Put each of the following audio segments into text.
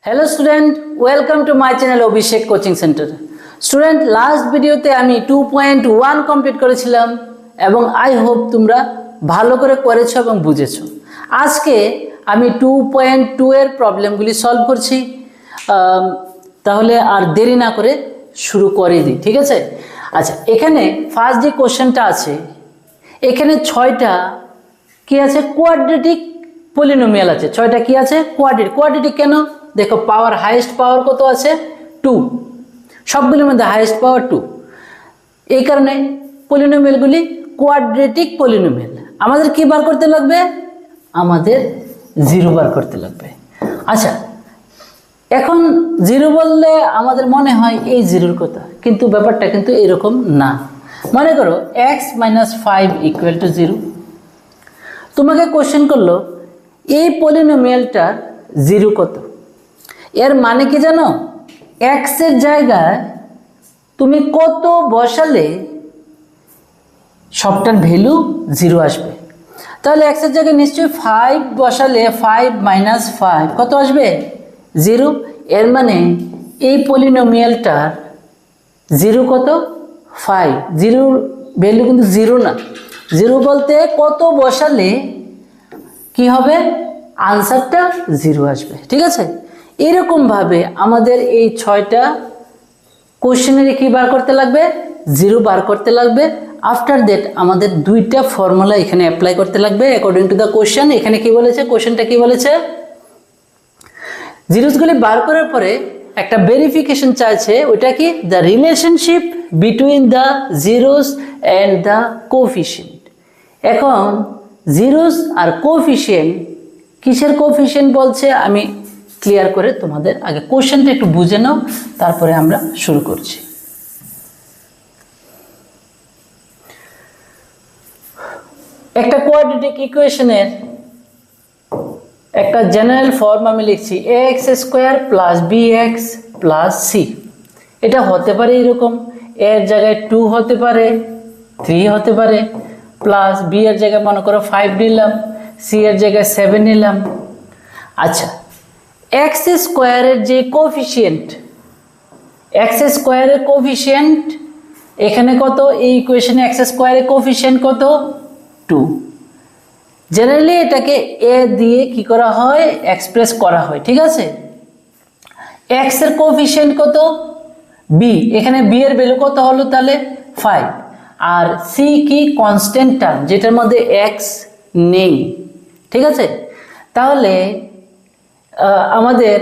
Hello student, welcome to my channel Abhishek coaching centre. Student last ভিডিওতে আমি 2.1 complete করেছিলাম এবং আই হোপ তোমরা ভালো করে করেছো এবং বুঝেছো। আজকে আমি 2.2 এর প্রবলেমগুলি সলভ করছি। তাহলে আর দেরি না করে শুরু করে দিই, ঠিক আছে? আচ্ছা, এখানে ফার্স্ট যে কোশ্চেনটা আছে, এখানে 6টা কি আছে? কোয়াড্রেটিক পলিনোমিয়াল আছে। 6টা কি আছে? কোয়াড্রেটিক কেন? দেখো, পাওয়ার হাইয়েস্ট পাওয়ার কত আছে? 2। সবগুলোর মধ্যে হাইয়েস্ট পাওয়ার 2। এই কারণে পলিনোমিয়ালগুলি কোয়াড্রেটিক পলিনোমিয়াল। আমাদের কি বার করতে লাগবে? আমাদের 0 বার করতে লাগবে। আচ্ছা, এখন 0 বললে আমাদের মনে হয় এই 0-র কথা, কিন্তু ব্যাপারটা কিন্তু এরকম না। মনে করো x - 5 = 0। তোমাকে কোশ্চেন করলো এই পলিনোমিয়ালটার 0 কত। এর মানে কি জানো? x এর জায়গায় তুমি কত বসালে সবটার ভ্যালু 0 আসবে। তাহলে x এর জায়গায় নিশ্চয়ই 5 বসালে 5 - 5 কত আসবে? 0। এর মানে এই পলিনোমিয়ালটার 0 কত? 5। 0 ভ্যালু কিন্তু 0 না। 0 বলতে কত বসালে কি হবে? আনসারটা 0 আসবে, ঠিক আছে? এরকমভাবে আমাদের এই 6টা কোশ্চেনের কি বার করতে লাগবে? 0 বার করতে লাগবে। আফটার দ্যাট আমাদের 2টা ফর্মুলা এখানে অ্যাপ্লাই করতে লাগবে অ্যাকর্ডিং টু দ্য কোশ্চেন। এখানে কি বলেছে? কোশ্চেনটা কি বলেছে? জিরোসগুলি বার করার পরে একটা ভেরিফিকেশন চাইছে। ওইটা কি? The relationship between the zeros and the coefficient. এখন জিরোস আর কোফিশিয়েন্ট, কিসের কোফিশিয়েন্ট বলছে আমি ক্লিয়ার করে তোমাদের আগে কোশ্চেনটা একটু বুঝে নাও, তারপরে আমরা শুরু করছি। একটা কোয়াড্রেটিক ইকুয়েশনের একটা জেনারেল ফর্ম আমি লিখছি ax² + bx + c। এটা হতে পারে এরকম, এর জায়গায় 2 হতে পারে, 3 হতে পারে, প্লাস b এর জায়গায় মনে করো 5 নিলাম, c এর জায়গায় 7 নিলাম। আচ্ছা, x² এর যে কোফিশিয়েন্ট, x² এর কোফিশিয়েন্ট এখানে কত? এই ইকুয়েশনে x² এর কোফিশিয়েন্ট কত? 2। জেনারেলি এটাকে a দিয়ে কি করা হয়? এক্সপ্রেস করা হয়, ঠিক আছে? x এর কোফিশিয়েন্ট কত? b। এখানে b এর ভ্যালু কত হলো তাহলে? 5। আর c কি? কনস্ট্যান্ট টার্ম, যেটার মধ্যে x নেই, ঠিক আছে? তাহলে আমাদের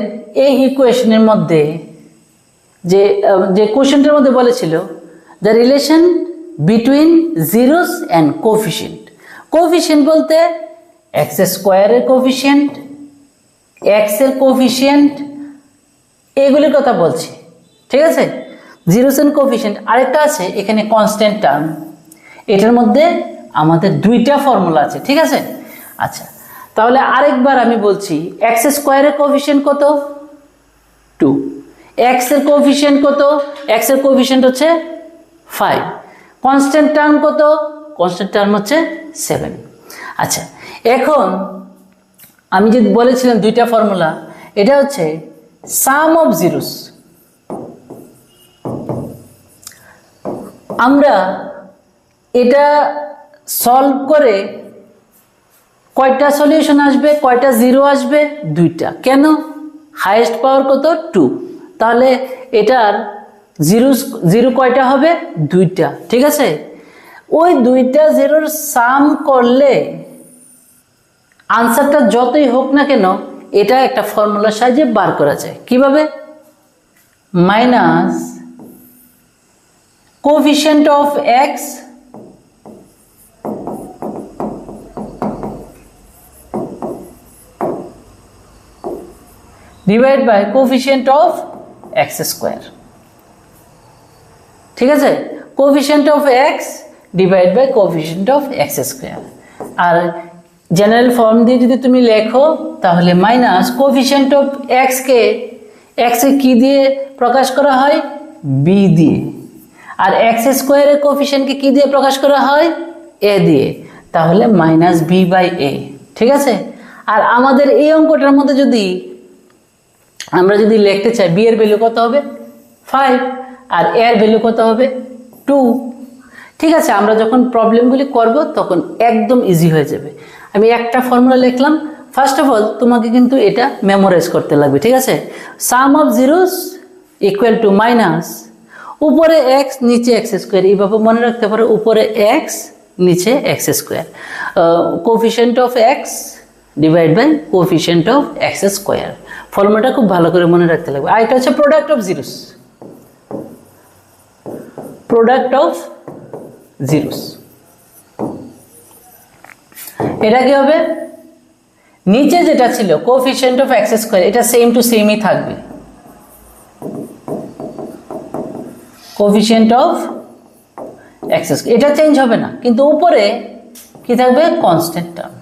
এই ইকুয়েশনের মধ্যে যে কোশ্চেনটার মধ্যে বলেছিল the relation between zeros and coefficient. Coefficient বলতে x² এর কোফিশিয়েন্ট, x এর কোফিশিয়েন্ট, এগুলির কথা বলছি, ঠিক আছে? Zeros and coefficient. আরেকটা আছে এখানে কনস্ট্যান্ট টার্ম। এটার মধ্যে আমাদের 2টা ফর্মুলা আছে, ঠিক আছে? আচ্ছা, তাহলে আরেকবার আমি বলছি x² এর কোফিশিয়েন্ট কত? 2। x এর কোফিশিয়েন্ট কত? x এর কোফিশিয়েন্ট হচ্ছে 5। কনস্ট্যান্ট টার্ম কত? কনস্ট্যান্ট টার্ম হচ্ছে 7। আচ্ছা, এখন আমি যে বলেছিলাম 2টা ফর্মুলা, এটা হচ্ছে সাম অফ জিরোস। আমরা এটা সলভ করে কয়টা সলিউশন আসবে? কয়টা 0 আসবে? 2টা। কেন? হাইয়েস্ট পাওয়ার কত? 2। তাহলে এটার 0 কয়টা হবে? 2টা, ঠিক আছে? ওই 2টা 0-র সাম করলে আনসারটা যতই হোক না কেন, এটা একটা ফর্মুলার সাহায্যে বার করা যায়। কিভাবে? Minus coefficient of x divide by coefficient of x², ঠিক আছে? Coefficient of x divide by coefficient of x²। আর জেনারেল ফর্ম দিয়ে যদি তুমি লেখো তাহলে মাইনাস কোফিশিয়েন্ট অফ x কে x এ কি দিয়ে প্রকাশ করা হয়? b দিয়ে। আর x² এর কোফিশিয়েন্টকে কি দিয়ে প্রকাশ করা হয়? a দিয়ে। তাহলে -b/a, ঠিক আছে? আর আমাদের এই অঙ্কটার মধ্যে যদি আমরা যদি লিখতে চাই বি এর ভ্যালু কত হবে 5 আর এ এর ভ্যালু কত হবে 2। ঠিক আছে, আমরা যখন প্রবলেমগুলি করব তখন একদম ইজি হয়ে যাবে। আমি একটা ফর্মুলা লিখলাম। ফার্স্ট অফ অল তোমাকে কিন্তু এটা মেমোরাইজ করতে লাগবে। ঠিক আছে, sum of zeros equal to minus উপরে এক্স নিচে এক্স স্কোয়ার, এইভাবে মনে রাখতে পারো, উপরে এক্স নিচে X square, coefficient of X divide by coefficient of X square. ফর্মুলাটা খুব ভালো করে মনে রাখতে লাগবে। আর এটা হচ্ছে product of zeros, product of zeros. এটা কি হবে, নিচে যেটা ছিল কোফিশিয়েন্ট অফ এক্স স্কোয়ার, এটা সেম টু সেমই থাকবে, কোফিশিয়েন্ট অফ এক্স স্কোয়ার, এটা চেঞ্জ হবে না, কিন্তু উপরে কি থাকবে কনস্ট্যান্ট টার্ম।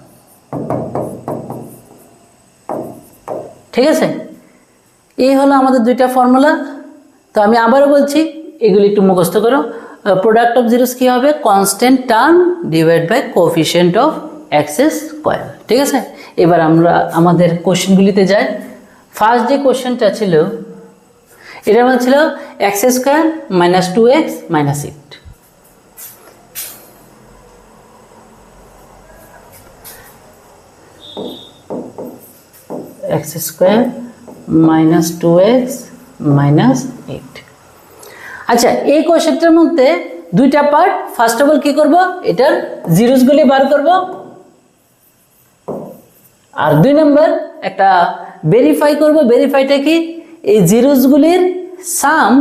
ঠিক আছে, এই হলো আমাদের দুইটা ফর্মুলা। তো আমি আবারও বলছি, এগুলি একটু মুখস্থ করো। প্রোডাক্ট অফ জিরোস কি হবে, constant term divide by coefficient of X square. ঠিক আছে, এবার আমরা আমাদের কোশ্চেনগুলিতে যাই। ফার্স্ট যে কোশ্চেনটা ছিল, এটার মধ্যে ছিল x square minus 2x minus 8। X square minus 2x minus 8। আচ্ছা, এই কোশ্চেনটার মধ্যে দুইটা পার্ট। ফার্স্ট অফ অল কি করব, এটার জিরোসগুলি বার করব, আর 2 নম্বর একটা ভেরিফাই করব। ভেরিফাইটা কি, এই জিরোসগুলির সাম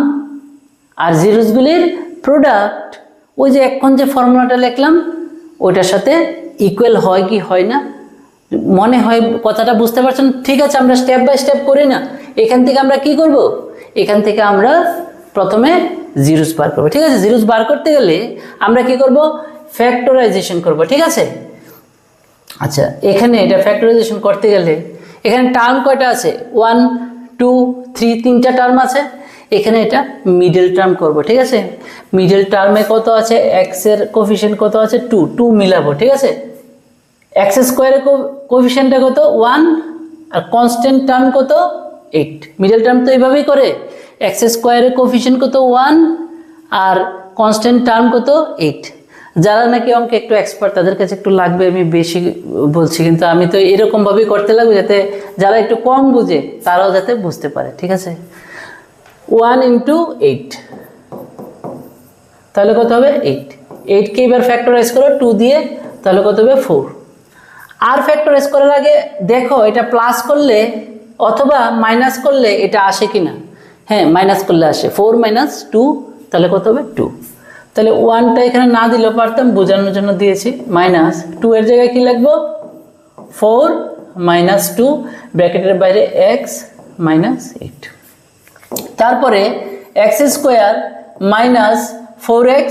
আর জিরোসগুলির প্রোডাক্ট ওই যে এখন যে ফর্মুলাটা লিখলাম ওইটার সাথে ইকুয়াল হয় কি হয় না। মনে হয় কথাটা বুঝতে পারছেন? ঠিক আছে, আমরা স্টেপ বাই স্টেপ করি না। এখান থেকে আমরা কি করব, এখান থেকে আমরা প্রথমে জিরোস বার করব। ঠিক আছে, জিরোস বার করতে গেলে আমরা কি করব, ফ্যাক্টরাইজেশন করব। ঠিক আছে, আচ্ছা এখানে এটা ফ্যাক্টরাইজেশন করতে গেলে এখানে টার্ম কয়টা আছে, 1 2 3, 3টা টার্ম আছে। এখানে এটা মিডল টার্ম করব। ঠিক আছে, মিডল টার্মে কত আছে, এক্স এর কোফিশিয়েন্ট কত আছে 2, 2 মিলাবো। ঠিক আছে, এক্স স্কোয়ারের কোফিশিয়েন্টটা কত 1 আর কনস্ট্যান্ট টার্ম কত 8। মিডল টার্ম তো এইভাবেই করে, এক্স স্কোয়ারের কোফিশিয়েন্ট কত 1 আর কনস্ট্যান্ট টার্ম কত 8। যারা নাকি অঙ্কে একটু এক্সপার্ট তাদের কাছে একটু লাগবে, আমি বেশি বলছি, কিন্তু আমি তো এরকমভাবেই করতে লাগবে যাতে যারা একটু কম বুঝে তারাও যাতে বুঝতে পারে। ঠিক আছে, 1 × 8 তাহলে কত হবে 8। 8কে এবার ফ্যাক্টরাইজ করো 2 দিয়ে, তাহলে কত হবে 4। আর ফ্যাক্টরাইজ করার আগে দেখো এটা প্লাস করলে অথবা মাইনাস করলে এটা আসে কিনা। হ্যাঁ, মাইনাস করলে আসে, 4 - 2 তাহলে কত হবে 2। তাহলে 1টা এখানে না দিলেও পারতাম, বোঝানোর জন্য দিয়েছি। মাইনাস 2 এর জায়গায় কি লিখবো, 4 - 2 ব্র্যাকেটের বাইরে x - 8। তারপরে এক্স স্কোয়ার মাইনাস 4x,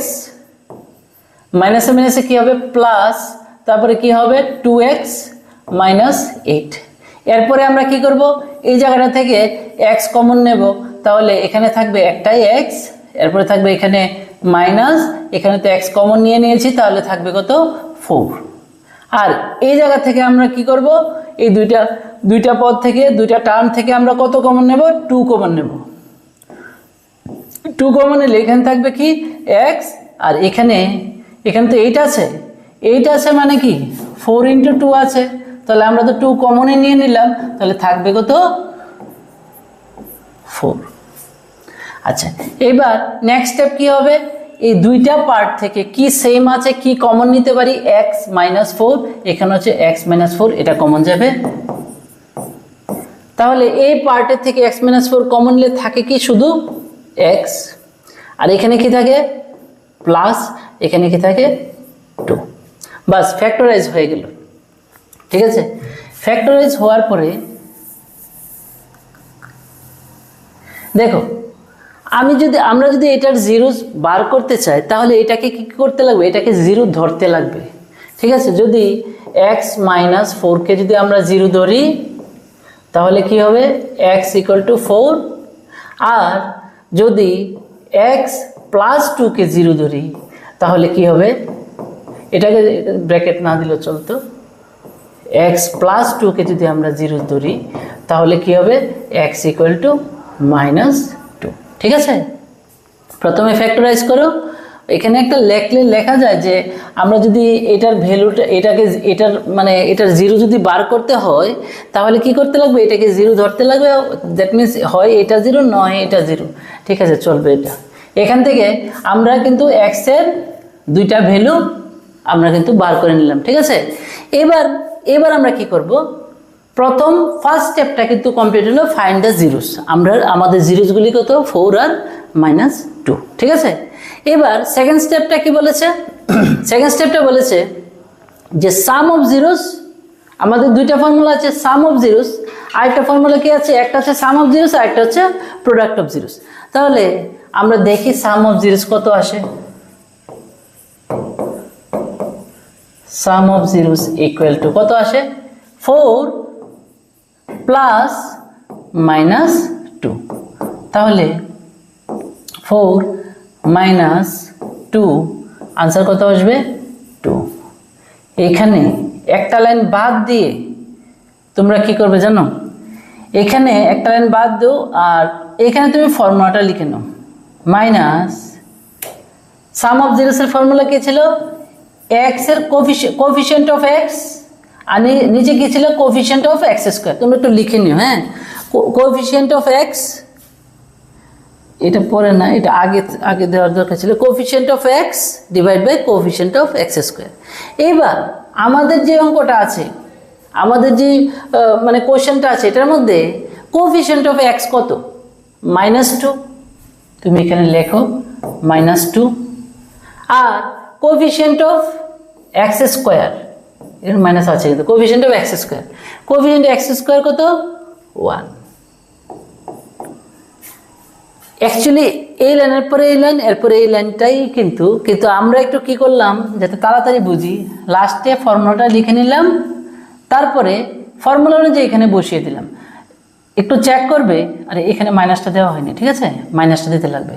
মাইনাসে মাইনাসে কি হবে প্লাস, তারপরে কি হবে 2x - 8। এরপরে আমরা কি করব, এই জায়গাটা থেকে x কমন নেব, তাহলে এখানে থাকবে একটাই x, এরপরে থাকবে এখানে মাইনাস, এখানে তো x কমন নিয়ে নিয়েছি, তাহলে থাকবে কত 4। আর এই জায়গা থেকে আমরা কি করব, এই দুইটা পদ থেকে দুইটা টার্ম থেকে আমরা কত কমন নেব, 2 কমন নেব। 2 কমন নিলে এখানে থাকবে কি x, আর এখানে তো 8 আছে, 8 আছে মানে কি 4 × 2 আছে, তাহলে আমরা তো 2 কমনই নিয়ে নিলাম, তাহলে থাকবে কত 4। আচ্ছা, এবার নেক্সট স্টেপ কি হবে, এই দুইটা পার্ট থেকে কি সেম আছে, কি কমন নিতে পারি, x - 4, এখানে হচ্ছে x - 4, এটা কমন যাবে। তাহলে এই পার্টের থেকে x - 4 কমন নিলে থাকে কি শুধু x, আর এখানে কি থাকে প্লাস, এখানে কি থাকে 2। বাস ফ্যাক্টরাইজ হয়ে গেল। ঠিক আছে, ফ্যাক্টরাইজ হওয়ার পরে দেখো, আমরা যদি এটার জিরো বার করতে চাই তাহলে এটাকে কি করতে লাগবে, এটাকে জিরো ধরতে লাগবে। ঠিক আছে, যদি x - 4কে যদি আমরা জিরো ধরি তাহলে কি হবে x = 4, আর যদি x + 2কে জিরো ধরি তাহলে কি হবে, এটাকে ব্র্যাকেট না দিলেও চলতো, x + 2কে যদি আমরা জিরো ধরি তাহলে কি হবে x = -2, ঠিক আছে। প্রথমে ফ্যাক্টরাইজ করো, এখানে একটা লেখা যায় যে আমরা যদি এটার ভ্যালুটা এটার মানে এটার 0 যদি বার করতে হয় তাহলে কি করতে লাগবে, এটাকে 0 ধরতে লাগবে, দ্যাট মিন্স হয় এটা 0 নয় এটা 0, ঠিক আছে, চলবে এটা। এখান থেকে আমরা কিন্তু x এর দুইটা ভ্যালু আমরা কিন্তু বার করে নিলাম, ঠিক আছে। এবার আমরা কি করব, প্রথম ফার্স্ট স্টেপটা কিন্তু কমপ্লিট হলো, ফাইন্ড দ্য জিরোস। আমাদের জিরোসগুলি কত, 4 আর -2, ঠিক আছে। এবার সেকেন্ড স্টেপটা কি বলেছে, সেকেন্ড স্টেপটা বলেছে যে সাম অফ জিরোস, আমাদের দুইটা ফর্মুলা আছে, সাম অফ জিরোস, আরেকটা ফর্মুলা কি আছে, একটা হচ্ছে সাম অফ জিরোস আর একটা হচ্ছে প্রোডাক্ট অফ জিরোস। তাহলে আমরা দেখি সাম অফ জিরোস কত আসে। সাম অফ জিরোস ইকুয়াল টু কত আসে, 4 প্লাস -2, তাহলে 4 - 2 আনসার কত আসবে, 2। এখানে একটা লাইন বাদ দিয়ে তোমরা কি করবে জানো, এখানে একটা লাইন বাদ দাও আর এখানে তুমি ফর্মুলাটা লিখে নাও, মাইনাস সাম অফ জিরোসের ফর্মুলা কি ছিল, x এর কোফিশিয়েন্ট অফ x আর নিচে কি ছিল, কোফিশিয়েন্ট অফ x²। তোমরা একটু লিখে নিও, হ্যাঁ, কোফিশিয়েন্ট অফ x, এটা পরে না, এটা আগে দেওয়ার দরকার ছিল, coefficient of x divide by coefficient of x²। এবার আমাদের যে অঙ্কটা আছে, আমাদের যে মানে কোশ্চেনটা আছে, এটার মধ্যে কোফিশিয়েন্ট অফ x কত, -2, তুমি এখানে লেখো -2, আর কোফিশিয়েন্ট অফ x², এর মাইনাস আছে কিন্তু, coefficient of x², coefficient of x² কত, 1। অ্যাকচুয়ালি এই লাইনের পরে এই লাইন, এরপরে এই লাইনটাই কিন্তু আমরা একটু কি করলাম, যাতে তাড়াতাড়ি বুঝি, লাস্টে ফর্মুলাটা লিখে নিলাম, তারপরে ফর্মুলা অনুযায়ী এখানে বসিয়ে দিলাম। একটু চেক করবে, আরে এখানে মাইনাসটা দেওয়া হয়নি, ঠিক আছে, মাইনাসটা দিতে লাগবে।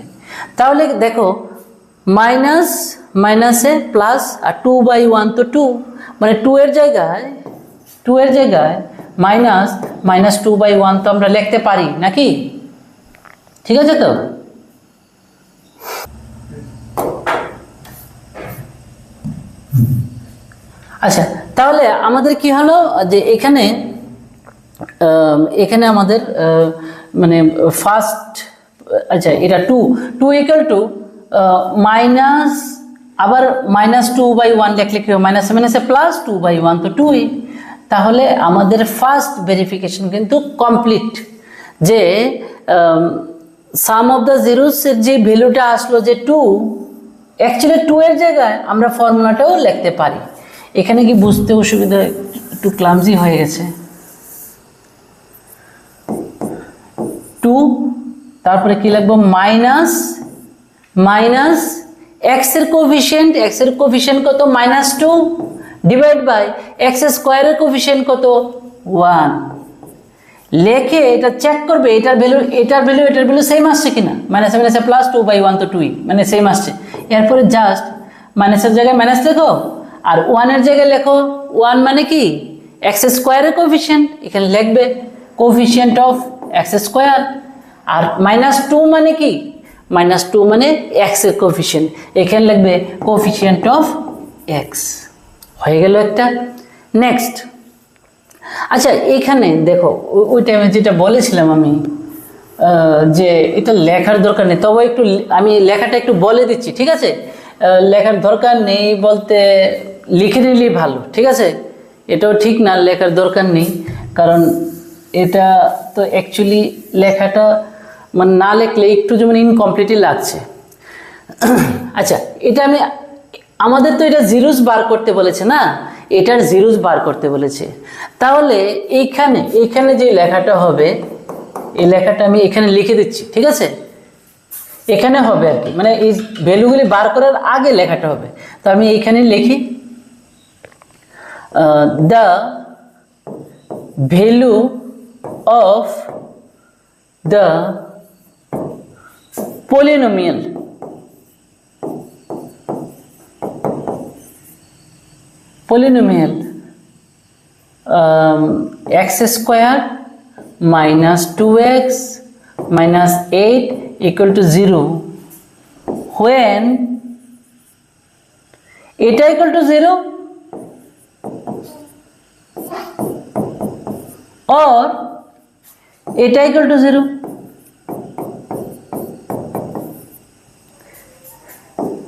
তাহলে দেখো মাইনাস মাইনাসে প্লাস, আর 2/1 তো 2, মানে 2 এর জায়গায় -2/1 তো আমরা লিখতে পারি নাকি, ঠিক আছে তো। আচ্ছা, তাহলে আমাদের কি হলো যে এখানে আমাদের মানে ফার্স্ট, আচ্ছা এটা 2 ইকুয়াল টু মাইনাস, আবার -2/1 লিখলে কি হবে, মাইনাসে মাইনাসে প্লাস 2/1 তো 2ই। তাহলে আমাদের ফার্স্ট ভেরিফিকেশন কিন্তু কমপ্লিট, যে সাম অফ দ্য জিরোসের যে ভ্যালুটা আসলো যে 2, অ্যাকচুয়ালি 2 এর জায়গায় আমরা ফর্মুলাটাও লিখতে পারি। এখানে কি বুঝতে অসুবিধা, একটু ক্লামজি হয়ে গেছে, 2 তারপরে কি লিখবো, মাইনাস x এর কোফিশিয়েন্ট কত, -2 ডিভাইড বাই x² এর কোফিশিয়েন্ট কত, 1, লেখে এটা চেক করবে এটার ভ্যালু সেম আসছে কিনা, মাইনাসে মাইনাসে প্লাস 2/1 তো 2ই, মানে সেম আসছে। এরপরে জাস্ট মাইনাসের জায়গায় মাইনাস লেখো আর 1 এর জায়গায় লেখো 1, মানে কি x² এর কোফিশিয়েন্ট, এখানে লিখবে কোফিশিয়েন্ট অফ x², আর -2 মানে কি, -2 মানে x এর কোফিশিয়েন্ট, এখানে লিখবে কোফিশিয়েন্ট অফ x। হয়ে গেল একটা। নেক্সট, আচ্ছা এখানে দেখো ওই টাইমে যেটা বলেছিলাম আমি, যে এটা লেখার দরকার নেই, তবে একটু আমি লেখাটা একটু বলে দিচ্ছি, ঠিক আছে। লেখার দরকার নেই বলতে লিখে নিলেই ভালো, ঠিক আছে, এটাও ঠিক না, লেখার দরকার নেই, কারণ এটা তো অ্যাকচুয়ালি লেখাটা মানে না লিখলে একটু যেমন ইনকমপ্লিটই লাগছে। আচ্ছা, এটা আমাদের তো এটা জিরোস বার করতে বলেছে না, এটার জিরোস বার করতে বলেছে, তাহলে এইখানে যে লেখাটা হবে, এই লেখাটা আমি এখানে লিখে দিচ্ছি, ঠিক আছে, এখানে হবে আর কি, মানে এই ভ্যালুগুলি বার করার আগে লেখাটা হবে। তো আমি এইখানে লিখি, the value of the polynomial x² minus 2x minus 8 equal to 0 when এটা equal to 0 or এটা equal to 0.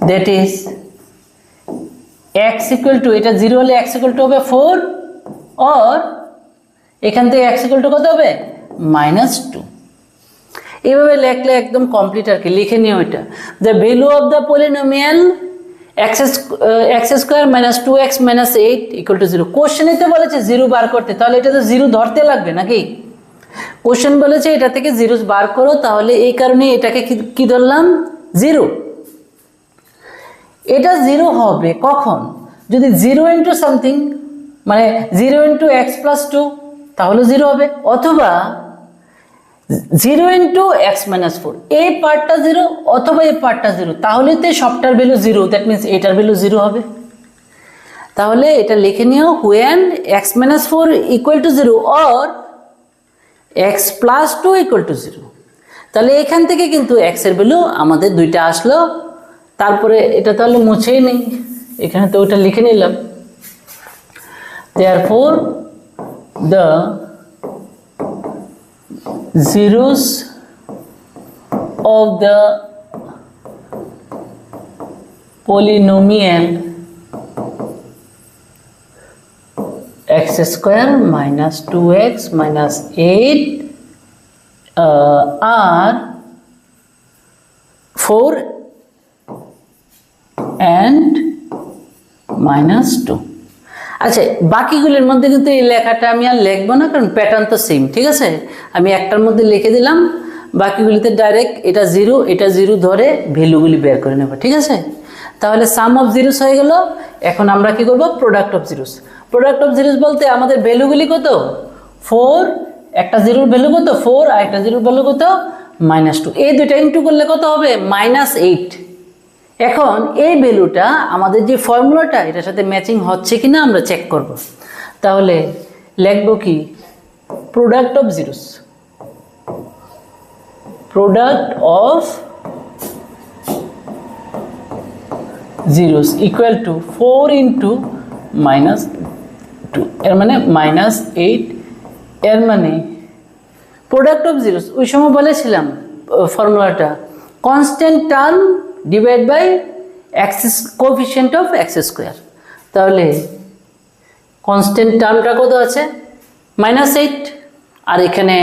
That is x equal to এটা 0 হলে x equal to হবে 4 or এখান থেকে x equal to কত হবে -2. এইভাবে লিখলে একদম কমপ্লিট আর কি, লিখে নিও এটা। The value of the polynomial x square minus 2x minus 8 equal to 0। কোশ্চেনে তো বলেছে 0 বার করতে, তাহলে এটা তো 0 ধরতে লাগবে নাকি? কোশ্চেন বলেছে এটা থেকে 0 বার করো, তাহলে এই কারণে এটাকে কি ধরলাম 0। এটা 0 হবে কখন? যদি 0 ইনটু সামথিং, মানে 0 ইনটু x প্লাস 2 তাহলে 0 হবে, অথবা 0 ইনটু x মাইনাস 4 এই পার্টটা 0 অথবা এই পার্টটা 0, তাহলে তো সবটার ভ্যালু 0, দ্যাট মিন্স এটার ভ্যালু 0 হবে। তাহলে এটা লিখে নিও when x minus 4 equal to 0 or x plus 2 equal to 0। তাহলে এখান থেকে কিন্তু x এর ভ্যালু আমাদের দুইটা আসলো। তারপরে এটা তাহলে মুছেই নেই, এখানে তো ওটা লিখে নিলাম। therefore the zeros of the polynomial x square minus 2x minus 8 are 4 and -2। আচ্ছা, বাকিগুলোর মধ্যে কিন্তু এই লেখাটা আমি আর লিখবো না, কারণ প্যাটার্ন তো সেম, ঠিক আছে? আমি একটার মধ্যে লিখে দিলাম, বাকিগুলিতে ডাইরেক্ট এটা 0 এটা 0 ধরে ভ্যালুগুলি বের করে নেব, ঠিক আছে? তাহলে সাম অফ জিরোস হয়ে গেল। এখন আমরা কি করব? Product of zeros. Product of zeros বলতে আমাদের ভ্যালুগুলি কত? 4, একটা জিরোর ভ্যালু কত 4 আর একটা জিরোর ভ্যালু কত -2, এই দুইটা ইনটু করলে কত হবে -8। এখন এই ভ্যালুটা আমাদের যে ফর্মুলাটা এটার সাথে ম্যাচিং হচ্ছে কিনা আমরা চেক করব। তাহলে লিখব কি? Product of zeros, product of zeros equal two 4 into -2, এর মানে -8। এর মানে প্রোডাক্ট অফ জিরোস ওই সময় বলেছিলাম ফর্মুলাটা constant term divide by coefficient of X square. তাহলে কনস্ট্যান্ট টার্মটা কত আছে? -8, আর এখানে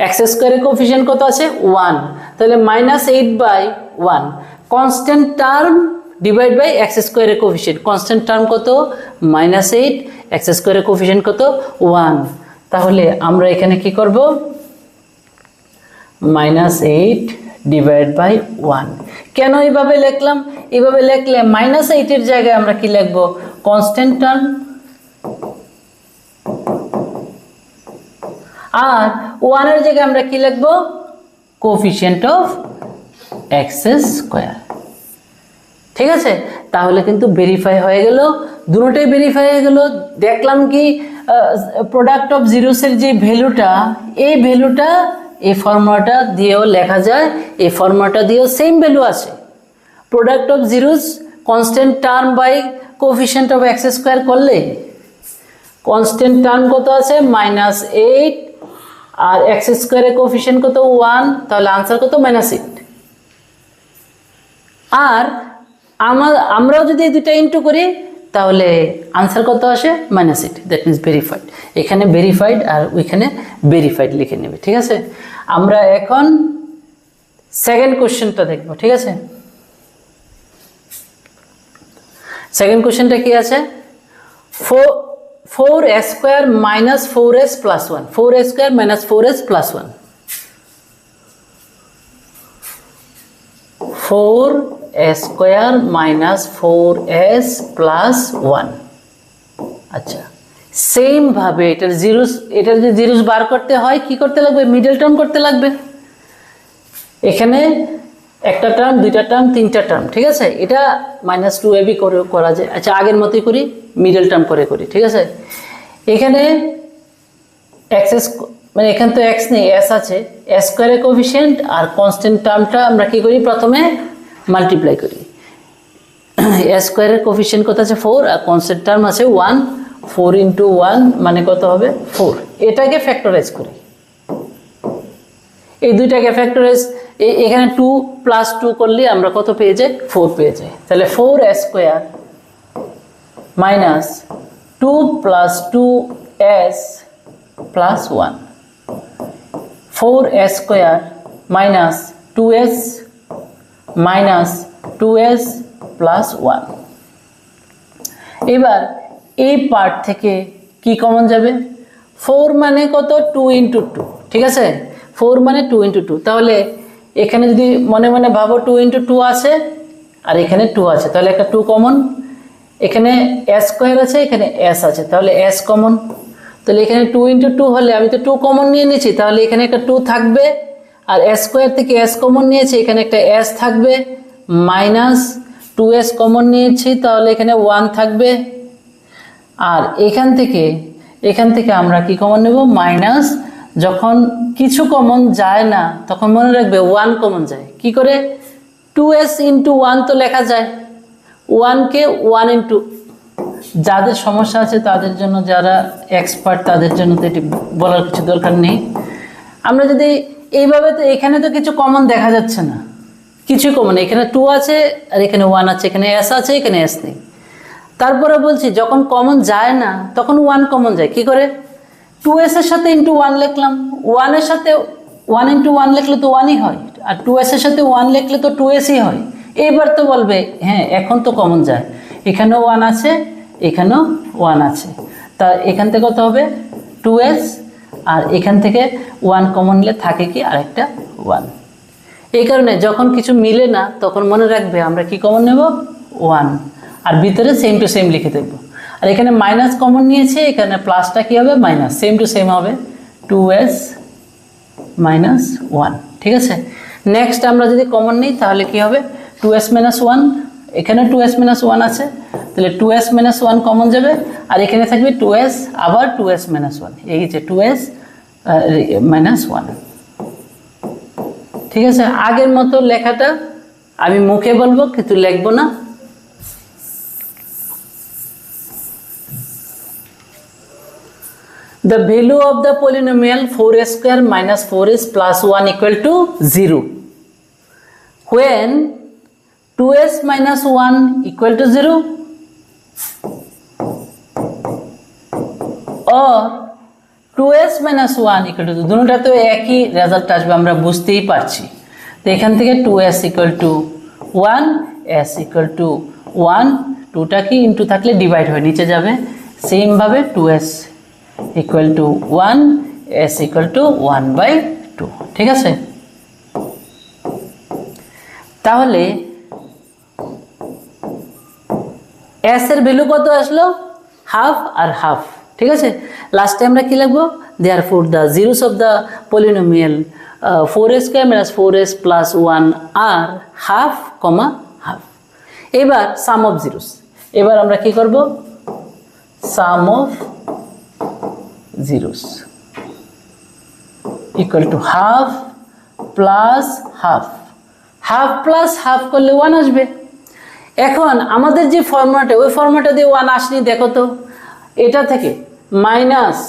এক্স স্কোয়ারের কোএফিসিয়েন্ট কত আছে 1, তাহলে -8/1 constant term divide by X স্কোয়ারের কোএফিসিয়েন্ট। কনস্ট্যান্ট টার্ম কত? -8, এক্স স্কোয়ারের কোএফিসিয়েন্ট কত 1। তাহলে আমরা এখানে কি করব? -8 ডিভাইড বাই 1। কেন এইভাবে লিখলাম? এইভাবে লিখলে -8 এর জায়গায় আমরা কি লিখব? কনস্ট্যান্ট টার্ম, আর 1 এর জায়গায় আমরা কি লিখব? কোএফিসিয়েন্ট অফ এক্স স্কোয়ার, ঠিক আছে? তাহলে কিন্তু ভেরিফাই হয়ে গেল, দুটোটাই ভেরিফাই হয়ে গেল। দেখলাম কি প্রোডাক্ট অফ জিরোসের যে ভ্যালুটা, এই ভ্যালুটা এই ফর্মুলাটা দিয়েও লেখা যায়, এই ফর্মুলাটা দিয়েও সেম ভ্যালু আছে। Product of zeros constant term by coefficient of X square করলে কনস্ট্যান্ট টার্ম কত আছে -8 আর এক্স স্কোয়ারের কোএফিসিয়েন্ট কত 1, তাহলে আনসার কত -8। আর আমরাও যদি এই দুটা ইনটু করি তাহলে আনসার কত আসে -8, দ্যাট মিন্স ভেরিফাইড। এখানে ভেরিফাইড আর ওইখানে ভেরিফাইড লিখে নেবে, ঠিক আছে? আমরা এখন সেকেন্ড কোশ্চেনটা দেখব, ঠিক আছে? সেকেন্ড কোশ্চেনটা কি আছে? 4s square minus 4s plus 1, 4s square minus 4s plus 1, 4s square minus 4s plus 1। আচ্ছা, সেম ভাবে এটার যে জিরোস বার করতে হয় কি করতে লাগবে? মিডল টার্ম করতে লাগবে। এখানে একটা টার্ম, দুইটা টার্ম, তিনটা টার্ম, ঠিক আছে? এটা -2ab করে করা যায়। আচ্ছা, আগের মতোই করি, মিডল টার্ম করে করি, ঠিক আছে? এখানে মানে এখানে তো এক্স নেই, এস আছে, এস স্কোয়ারের কোফিশিয়েন্ট আর কনস্ট্যান্ট টার্মটা আমরা কি করি, প্রথমে মাল্টিপ্লাই করি। এস স্কোয়ারের কোফিশিয়েন্ট কত আছে 4 আর কনস্ট্যান্ট টার্ম আছে 1, 4 ইন্টু 1 মানে কত হবে 4। এটাকে ফ্যাক্টরাইজ করি, এই দুইটাকে ফ্যাক্টরাইজ, এখানে 2 প্লাস 2 করলে আমরা কত পেয়ে যাই, 4 পেয়ে যাই। তাহলে 4s square minus 2 plus 2s plus 1, 4s square minus 2s minus 2s plus 1। এবার এই পার্ট থেকে কি কমন যাবে, 4 মানে কত 2 ইন্টু 2, ঠিক আছে, 4 মানে 2 ইন্টু 2। তাহলে এখানে যদি মনে মনে ভাবো 2 ইন্টু 2 আছে আর এখানে 2 আছে, তাহলে একটা 2 কমন, এখানে s স্কোয়ার আছে, এখানে s আছে, তাহলে s কমন। তাহলে এখানে 2 ইন্টু 2 হলে আমি তো 2 কমন নিয়ে নিয়েছি, তাহলে এখানে একটা 2 থাকবে, আর s স্কোয়ার থেকে s কমন নিয়েছি, এখানে একটা s থাকবে, মাইনাস 2s কমন নিয়েছি, তাহলে এখানে 1 থাকবে। আর এখান থেকে আমরা কি কমন নেব, মাইনাস, যখন কিছু কমন যায় না তখন মনে রাখবে 1 কমন যায়। কি করে, 2s ইন্টু 1 তো লেখা যায়, 1কে 1 ইন্টু, যাদের সমস্যা আছে তাদের জন্য, যারা এক্সপার্ট তাদের জন্য তো এটি বলার কিছু দরকার নেই। আমরা যদি এইভাবে, তো এখানে তো কিছু কমন দেখা যাচ্ছে না, কিছু কমন, এখানে 2 আছে আর এখানে 1 আছে, এখানে s আছে, এখানে s নেই। তারপরে বলছি যখন কমন যায় না তখন 1 কমন যায়। কি করে, 2s এর সাথে ইন্টু 1 লিখলাম, 1 এর সাথে 1 ইন্টু 1 লিখলে তো 1ই হয়, আর 2s এর সাথে 1 লিখলে তো 2sই হয়। এইবার তো বলবে হ্যাঁ এখন তো কমন যায়, এখানেও 1 আছে, এখানেও 1 আছে, তা এখান থেকে কত হবে 2s, আর এখান থেকে 1 কমন নিলে থাকে কি আরেকটা 1। এই কারণে যখন কিছু মিলে না তখন মনে রাখবে আমরা কি কমন নেব, 1, আর ভিতরে সেম টু সেম লিখে দেবো। আর এখানে মাইনাস কমন নিয়েছে, এখানে প্লাসটা কি হবে, মাইনাস, সেম টু সেম হবে 2s মাইনাস 1, ঠিক আছে। নেক্সট আমরা যদি কমন নিই তাহলে কি হবে, 2s মাইনাস 1, এখানে 2s মাইনাস 1 আছে, তাহলে 2s মাইনাস 1 কমন যাবে, আর এখানে থাকবে 2s, আবার 2s মাইনাস 1, এই যে 2s মাইনাস 1, ঠিক আছে। আগের মতো লেখাটা আমি মুখে বলবো কিন্তু লিখবো না। The value of the polynomial 4s square minus 4s plus 1 equal to 0 when 2s minus 1 equal to 0 or 2s minus 1 equal to 0। দুটোটা তো একই রেজাল্ট আসবে আমরা বুঝতেই পারছি। তো এখান থেকে 2s equal to 1, s equal to 1, 2টা কি ইন্টু থাকলে ডিভাইড হয়ে নিচে যাবে, সেম ভাবে 2s equal to 1, s equal to 1/2, ঠিক আছে। তাহলে s এর ভ্যালু কত আসলো, হাফ আর হাফ, ঠিক আছে। লাস্টে আমরা কি লিখবো, therefore the zeros of the polynomial 4s square minus 4s plus 1 are half, half। এবার sum of zeros, এবার আমরা কি করব, sum of zeros equal to half plus half, half plus half করলে 1 আসবে। এখন আমাদের যে ফর্মুলাটা, ওই ফর্মুলাটা দিয়ে 1 আসেনি, দেখো তো, এটা থেকে মাইনাস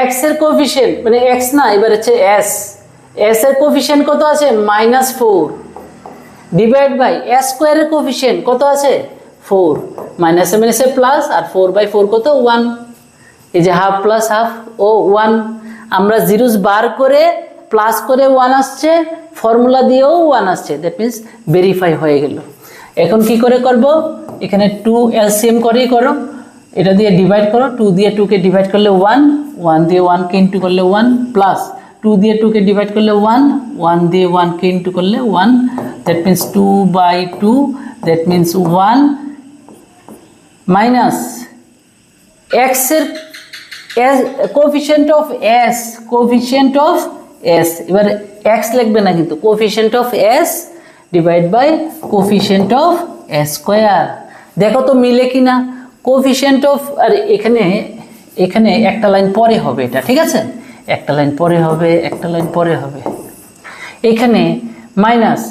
x এর কোএফিশিয়েন্ট, মানে x না, এবার হচ্ছে s, s এর কোএফিশিয়েন্ট কত আছে -4, ডিভাইড বাই s স্কয়ারের কোএফিশিয়েন্ট কত আছে 4, মাইনাস এ মাইনাসে প্লাস, আর 4/4 কত 1, এই যে হাফ প্লাস হাফ ও 1, আমরা জিরোস বার করে প্লাস করে 1 আসছে, ফর্মুলা দিয়েও 1 আসছে, দ্যাট মিন্স ভেরিফাই হয়ে গেল। এখন কি করে করব, এখানে 2 এলসিএম করেই করো, এটা দিয়ে ডিভাইড করো, 2 দিয়ে 2 কে ডিভাইড করলে 1, 1 দিয়ে 1 কে ইনটু করলে 1, প্লাস 2 দিয়ে 2 কে ডিভাইড করলে 1, 1 দিয়ে 1 কে ইনটু করলে 1, that means 2/2, that means 1, minus x এর coefficient of s, coefficient of s, এবার x লিখবে না কিন্তু, coefficient of s divide by coefficient of s square. দেখো তো মিলে কিনা, কোএফিশিয়েন্ট অফ, আর এখানে একটা লাইন পরে হবে এটা, ঠিক আছে, একটা লাইন পরে হবে, একটা লাইন পরে হবে। এখানে minus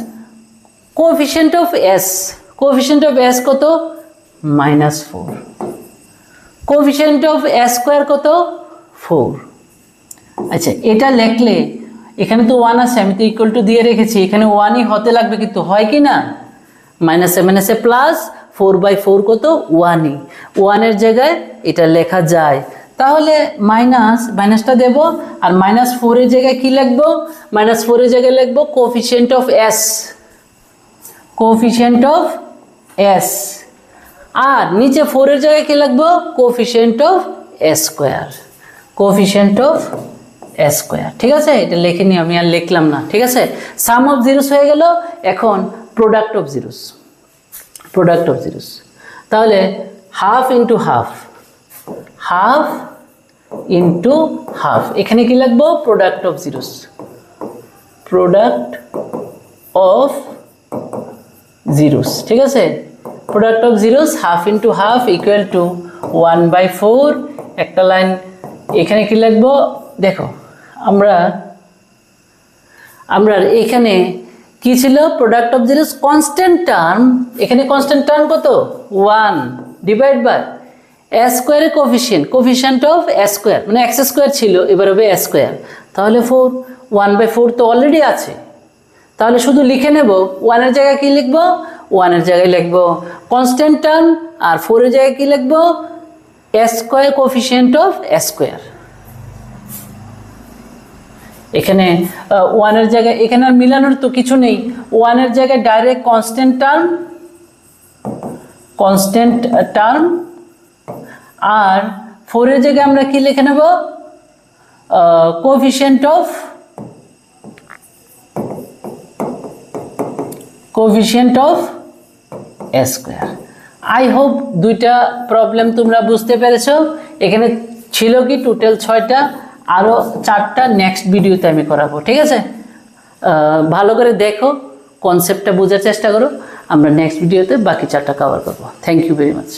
coefficient of S, coefficient of S কত? -4। কোএফিসিয়েন্ট অফ এস স্কোয়ার কত? 4। আচ্ছা, এটা লিখলে এখানে তো 1 আছে, আমি তো ইকুয়াল টু দিয়ে রেখেছি, এখানে 1ই হতে লাগবে, কিন্তু হয় কি না? -7 প্লাস 4/4 কত? 1ই। 1-এর জায়গায় এটা লেখা যায়, তাহলে মাইনাসটা দেব, আর -4-এর জায়গায় কি লিখবো? -4-এর জায়গায় লিখবো coefficient of S, coefficient of S, আর নিচে 4-এর জায়গায় কি লিখবো? Coefficient of S square, coefficient of S square. ঠিক আছে, এটা লিখে নিই, আমি আর লিখলাম না। ঠিক আছে, সাম অফ জিরোস হয়ে গেল। এখন product of zeros, product of zeros, তাহলে half into half, half into half, এখানে কি লিখবো? Product of zeros, product of zeros. ঠিক আছে, product of zeros half into half equal to 1/4। একটা লাইন এখানে কি লিখবো? দেখো, আমরা এখানে কি ছিল? Product of zeros constant term, এখানে কনস্ট্যান্ট টার্ম কত? 1 ডিভাইড বাই এস স্কোয়ারের coefficient, coefficient of S square, মানে এক্স স্কোয়ার ছিল, এবার হবে এস স্কোয়ার, তাহলে 4। 1/4 তো অলরেডি আছে, তাহলে শুধু লিখে নেব। 1-এর জায়গায় কি লিখবো? 1-এর জায়গায় লিখবো কনস্ট্যান্ট টার্ম, আর 4-এর জায়গায় কি লিখবো? S square, coefficient of S square. এখানে 1-এর জায়গায়, এখানে আর মিলানোর তো কিছু নেই, 1-এর জায়গায় direct constant term, constant term, আর 4-এর জায়গায় আমরা কি লিখে নেব? Coefficient of, coefficient of S square. I hope দুইটা প্রবলেম তোমরা বুঝতে পেরেছো। এখানে ছিল কি টোটাল 6টা, আরও 4টা নেক্সট ভিডিওতে আমি করাবো। ঠিক আছে, ভালো করে দেখো, কনসেপ্টটা বোঝার চেষ্টা করো। আমরা নেক্সট ভিডিওতে বাকি 4টা কভার করবো। Thank you very much.